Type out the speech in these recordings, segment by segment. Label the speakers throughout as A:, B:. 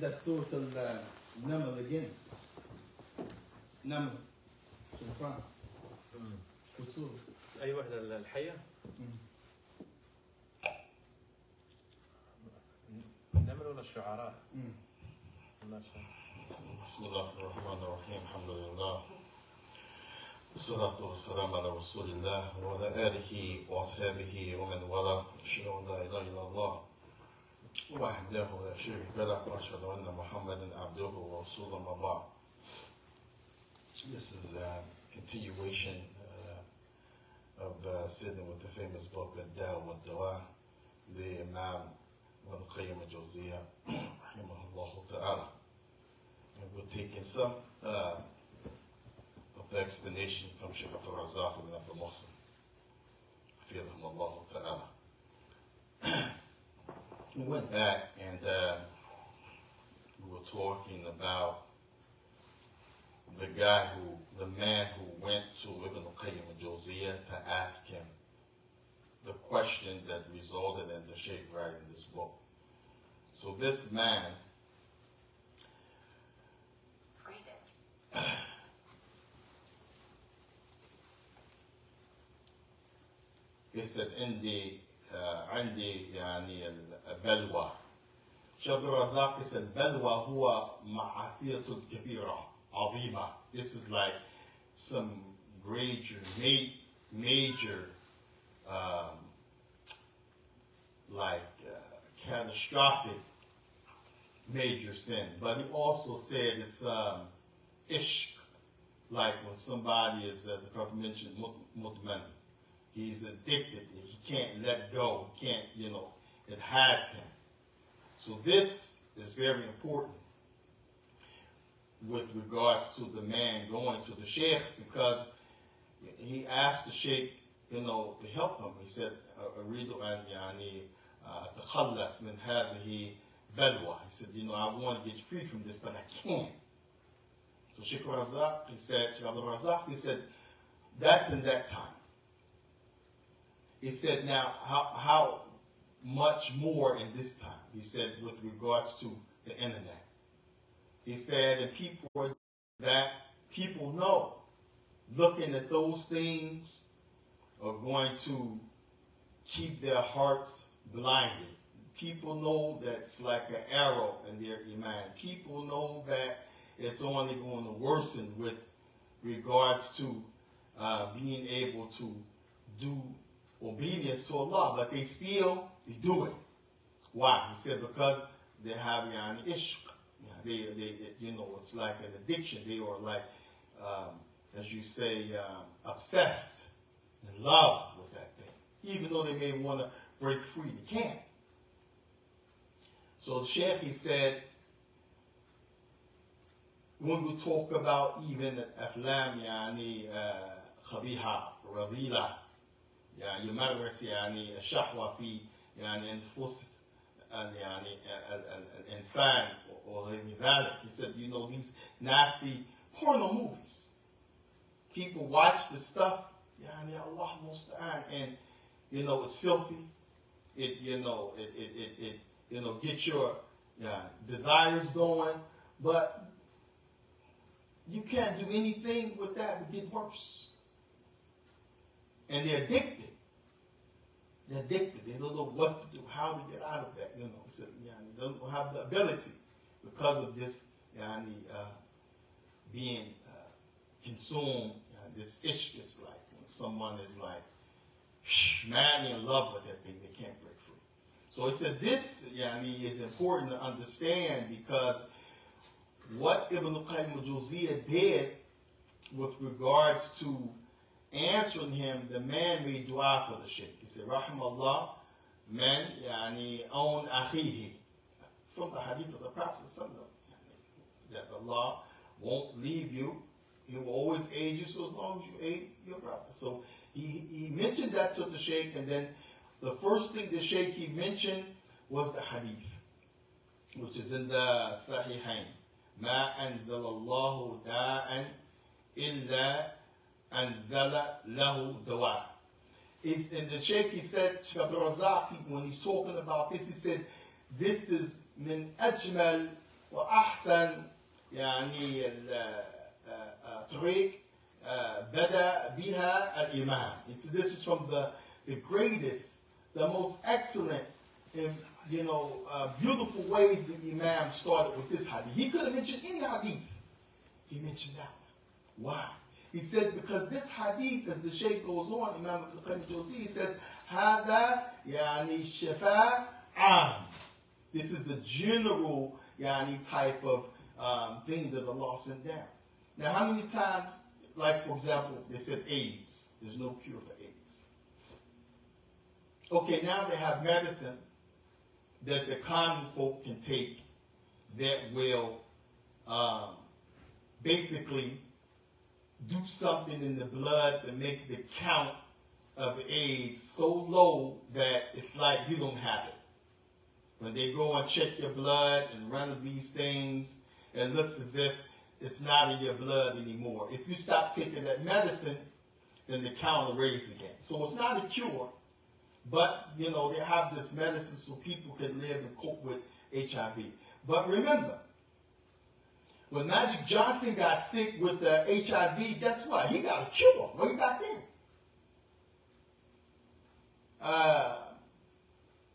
A: That's Surah Al-Naml again. Naml. شوفان. وصول.
B: أي وحدة الحية؟ النمل ولا الشعراء؟
C: بسم الله الرحمن الرحيم. الحمد لله. الصلاة والسلام على رسول الله وعلى آله وأصحابه ومن والاه. أشهد أن لا إله إلا الله وحده لا شريك له وأشهد أن محمدا عبده ورسوله ما بعد. This is a continuation of sitting with the famous book Ad-Dawa wa Dawa, the Imam Ibn Qayyim al-Jawziyya rahimahullah ta'ala. And we're taking some of the explanation from Shaykh al-Razak ibn Abdul Muslim rahimahullah ta'ala. We went back and we were talking about the man who went to Ibn Qayyim al-Jawziyya to ask him the question that resulted in the Shaykh writing this book. So this man, he said, عندي يعني البلوى. شيخ الرزاق said البلوى هو معصية كبيرة عظيمة. This is like some major catastrophic major sin. But he also said it's ishq, like when somebody is, as the Prophet mentioned, mutman. He's addicted. He can't let go. He can't, it has him. So this is very important with regards to the man going to the Shaykh, because he asked the Shaykh, to help him. He said, أريد أن أتخلص من هذه بلوى. He said, I want to get free from this, but I can't. So Shaykh Razak, Shaykh Abdul Razak, he said, that's in that time. He said, now, how much more in this time? He said, with regards to the internet. He said, and people know, looking at those things are going to keep their hearts blinded. People know that it's like an arrow in their iman. People know that it's only going to worsen with regards to being able to do obedience to Allah, but they do it. Why? He said because they have ishq. They it's like an addiction. They are like, as you say, obsessed, in love with that thing. Even though they may want to break free, they can't. So the Shaykh, he said, when we talk about even aflam, khabiha, radila, يمارس الشهوة في نفوس الإنسان وغير ذلك. He said, these nasty porno movies. People watch the stuff, Allah musta'an, and it's filthy. It gets your desires going, but you can't do anything with that but get worse. And they're addicted. They're addicted. They don't know what to do, how to get out of that. So, they don't have the ability because of this being consumed. This ishq is like when someone is like madly in love with that thing, they can't break free. So he said this is important to understand, because what Ibn Qayyim al-Jawziyya did with regards to answering him, the man made dua for the Shaykh. He said, Rahimallah, man, own akhihi. From the hadith of the Prophet, that Allah won't leave you. He will always aid you so as long as you aid your brother. So he mentioned that to the Shaykh, and then the first thing the Shaykh he mentioned was the hadith, which is in the Sahihain. Ma anzal Allahu da'an illa anzala lahu dawa. And the Shaykh, he said, Shaykh Abdul Razak, when he's talking about this, he said, this is min ajmal وأحسن يعني طريق بدأ بها الإمام. This is from the greatest, the most excellent, and beautiful ways the Imam started with this hadith. He could have mentioned any hadith. He mentioned that one. Why? He said because this hadith, as the Shaykh goes on, Imam al-Qayyim, he says, هذا يعني شفاء عام. This is a general type of thing that Allah sent down. Now, how many times, like for example, they said AIDS. There's no cure for AIDS. Okay, now they have medicine that the common folk can take that will basically do something in the blood to make the count of AIDS so low that it's like you don't have it. When they go and check your blood and run these things, it looks as if it's not in your blood anymore. If you stop taking that medicine, then the count will raise again. So it's not a cure, but they have this medicine so people can live and cope with HIV. But remember, when Magic Johnson got sick with the HIV, guess what? He got a cure way back then.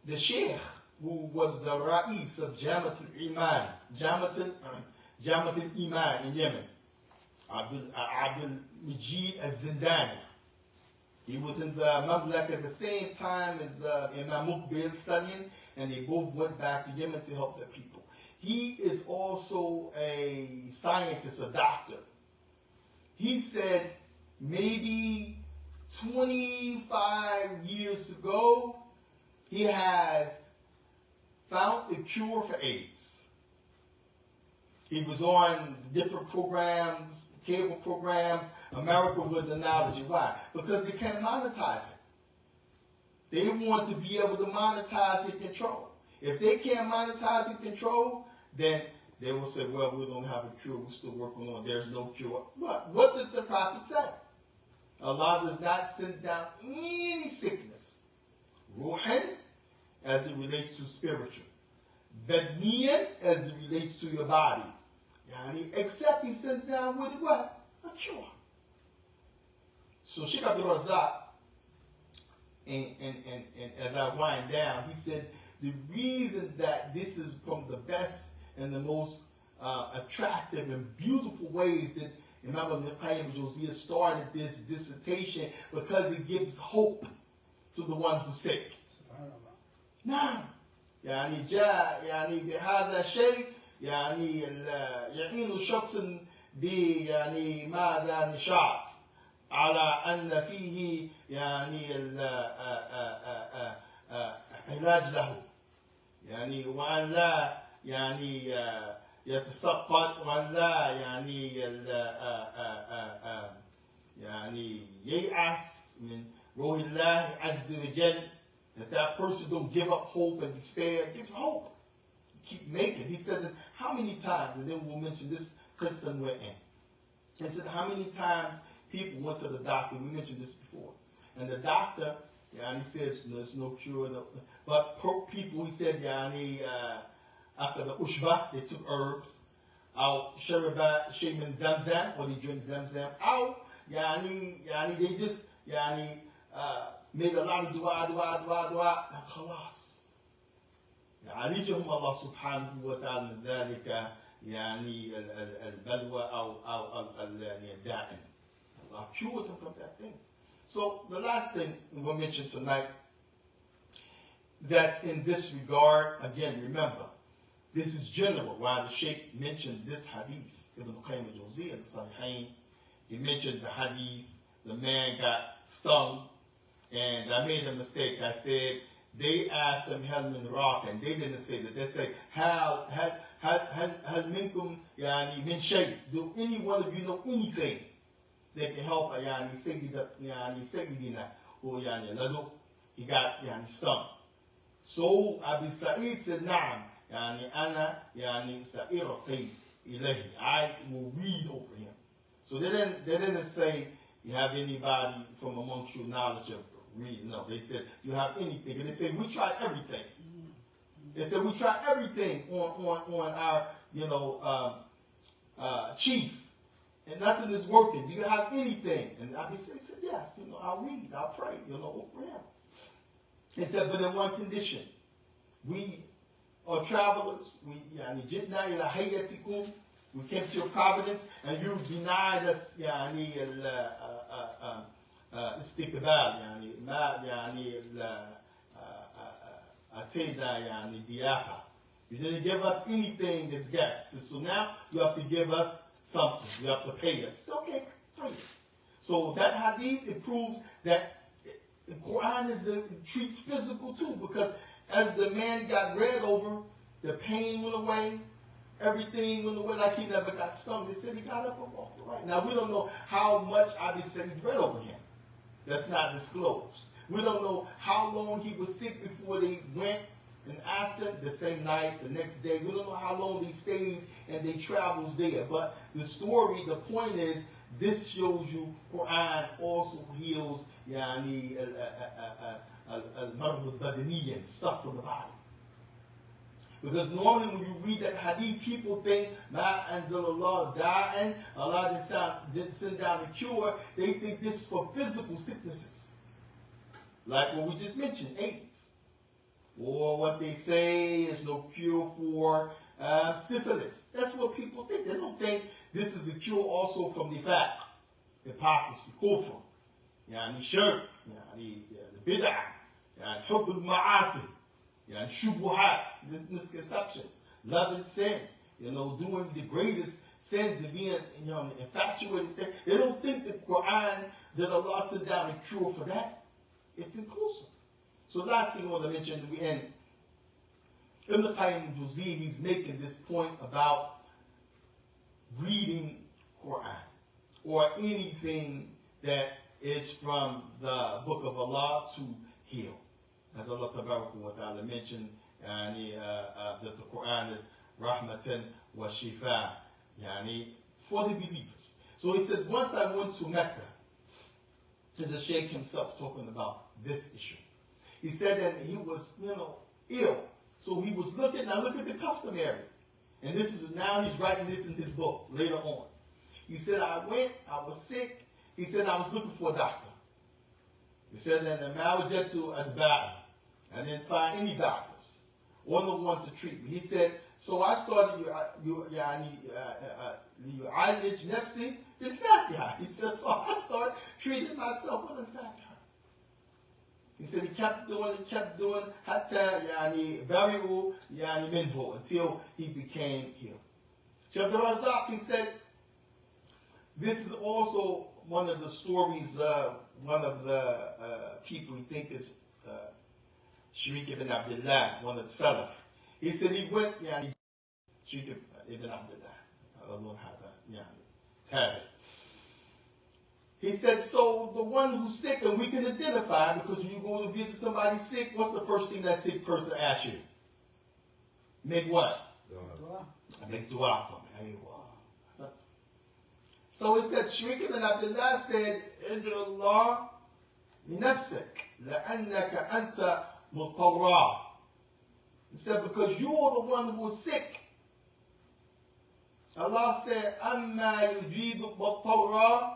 C: The Shaikh, who was the Ra'is of Jamaat al-Iman in Yemen, Abdul Majid al-Zindani. He was in the Mamlak at the same time as Imam Muqbil studying, and they both went back to Yemen to help their people. He is also a scientist, a doctor. He said maybe 25 years ago, he has found the cure for AIDS. He was on different programs, cable programs, America with the knowledge. Why? Because they can't monetize it. They want to be able to monetize and control. If they can't monetize and control, then they will say, well, we don't have a cure. We're still working on it. There's no cure. What did the prophet say? Allah does not send down any sickness. Ruhan, as it relates to spiritual. Badniyan, as it relates to your body. Except he sends down with what? A cure. So Shaykh Abdul Razak, and as I wind down, he said the reason that this is from the best and the most attractive and beautiful ways that Imam al-Qayyim al-Jawziyah started this dissertation, because it gives hope to the one who's sick. نعم جاء بهذا الشيء يعين الشخص ماذا نشاط على أن فيه علاج له وأن لا يتسقط وأن لا ييأس من روح الله عز وجل. That person don't give up hope and despair. It gives hope. Keep making. He said, how many times, and then we'll mention this question we're in. He said, how many times people went to the doctor, we mentioned this before, and the doctor, he says, there's no cure. No. But people, he said, after the ushba, they took herbs. Out shariba shaymin zamzam, or they drink zamzam. Out, they just, made a lot of dua, and khalas. يعالجهم الله سبحانه وتعالى من ذلك البلوى أو الدائم. Allah cured them from that thing. So the last thing we'll mention tonight that's in this regard, again, remember, this is general. Why the Shaykh mentioned this hadith, Ibn Qayyim al-Jawziyah, the Sahihain, he mentioned the hadith, the man got stung, and I made a mistake. I said, they asked him, Hal min raqin. They didn't say that. They say, Hal minkum min shay. Do any one of you know anything that can help Sayyidina who he got stung. So Abi Sa'id said, Na'am, ana sa'iraqi ilayhi. I will read over him. So they didn't say, you have anybody from amongst you knowledge of reading? No, they said, you have anything. And they said, we tried everything. They said, we tried everything on our chief, and nothing is working. Do you have anything? And Abi said, yes, I'll read, I'll pray, for him. He said, but in one condition. We are travelers. We came to your providence, and you denied us استقبال ما ضيافة. You didn't give us anything as guests. So now you have to give us something. You have to pay us. It's okay. Pay. So that hadith, it proves that the Quran treats physical too, because as the man got read over, the pain went away, everything went away, like he never got stung. They said he got up and walked right. Now we don't know how much Abi said he read over him. That's not disclosed. We don't know how long he was sick before they went and asked him, the same night, the next day. We don't know how long they stayed and they travels there. But the story, the point is, this shows you Quran also heals stuff for the body. Because normally when you read that hadith, people think, Ma anzalallah da'an, Allah didn't send down a cure. They think this is for physical sicknesses. Like what we just mentioned, AIDS. Or what they say is no cure for syphilis. That's what people think. They don't think this is a cure also from the fact, hypocrisy, kufr, shirk, the bid'ah, hub al-ma'asi, shubuhat, misconceptions, loving sin, doing the greatest sins and being, infatuated. They don't think the Quran, that Allah sent down a cure for that. It's inclusive. So last thing I want to mention, we end. Ibn Qayyim al-Jawziyya, he's making this point about reading Quran or anything that is from the Book of Allah to heal. As Allah wa ta'ala mentioned, that the Quran is rahmatan wa shifa, for the believers. So he said, once I went to Mecca, there's a Shaikh himself talking about this issue. He said that he was, ill. So he was looking, now look at the customary. And this is, now he's writing this in his book later on. He said, I was sick. He said, I was looking for a doctor. He said, and I went to Adbara. I didn't find any doctors or no one to treat me. He said, so I started, he said, so I started treating myself with al-Fatiha. He said he kept doing, hatta bari'u minhu, until he became healed. Shaykh Abdul Razak, he said, this is also one of the stories, one of the people we think is Shaykh ibn Abdullah, one of the Salaf. He said he went, Shaykh ibn Abdullah, I don't know how to have it. He said, so the one who's sick, and we can identify, because when you go to visit somebody sick, what's the first thing that sick person asks you? Make what? Dua. Make dua for me. So it said, Shaykh ibn Abdullah said, Idra Allah nafsik, la'annaka anta mutawra. He said, because you are the one who is sick. Allah said, Amma yujibu mutawra,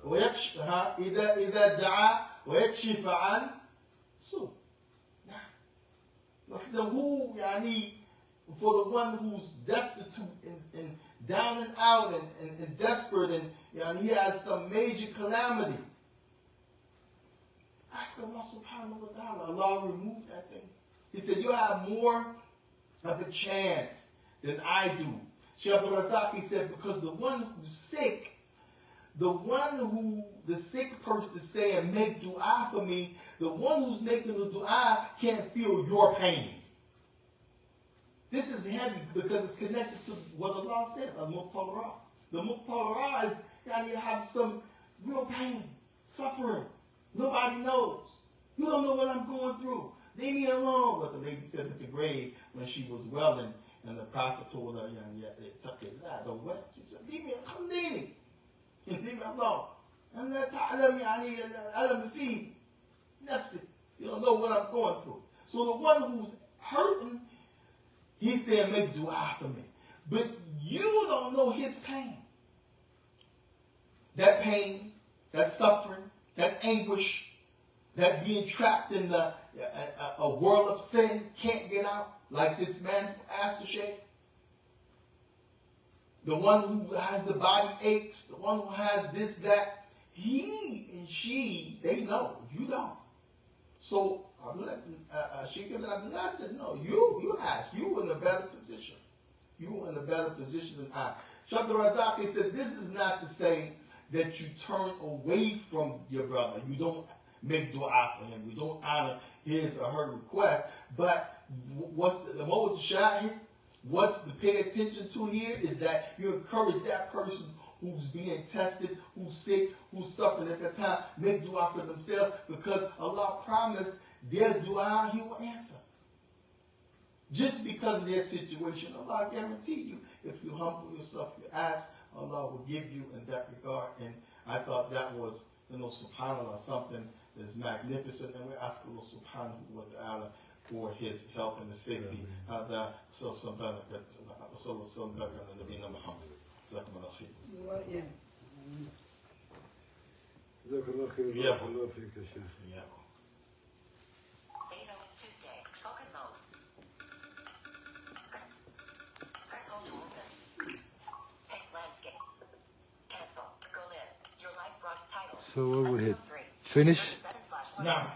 C: إذا دعا ويكشف عن سوء. Who, for the one who's destitute and down and out and desperate and he has some major calamity. Ask Allah subhanahu wa ta'ala. Allah removed that thing. He said, you have more of a chance than I do. Shaykh Abdul Razak, he said, because the one who's sick, the one who the sick person is saying, make dua for me, the one who's making the dua can't feel your pain. This is heavy because it's connected to what Allah said, al-muqtarra. The muqtarra is, you have some real pain, suffering. Nobody knows. You don't know what I'm going through. Leave me alone. But the lady said at the grave when she was well and the Prophet told her, don't weep. She said, leave me alone. Leave me alone. And لا تعلم الألم فيه نفسك. You don't know what I'm going through. So the one who's hurting, he said, make dua for me. but you don't know his pain. That pain, that suffering, that anguish, that being trapped in a world of sin, can't get out, like this man asked the Shaikh. The one who has the body aches, the one who has this, that, he and she, they know, you don't. So Sheikh ibn Abdullah said, no, you ask, you in a better position. You in a better position than I. Shaykh al-Razaki said, this is not to say that you turn away from your brother. You don't make dua for him. You don't honor his or her request. But what's the mawd shahid, what's to pay attention to here is that you encourage that person who's being tested, who's sick, who's suffering at that time, make dua for themselves, because Allah promised their dua He will answer. Just because of their situation, Allah guarantee you, if you humble yourself, you ask, Allah will give you in that regard. And I thought that was, subhanAllah, something that's magnificent. And we ask Allah subhanahu wa ta'ala for His help and the safety.
D: جزاك الله خير. بارك الله فيك يا شيخ.
E: Tuesday. Focus mode. Press hold to open. Pick landscape. Cancel. Go live. Your live broad title.
D: So what we hit? Finish?
C: Now.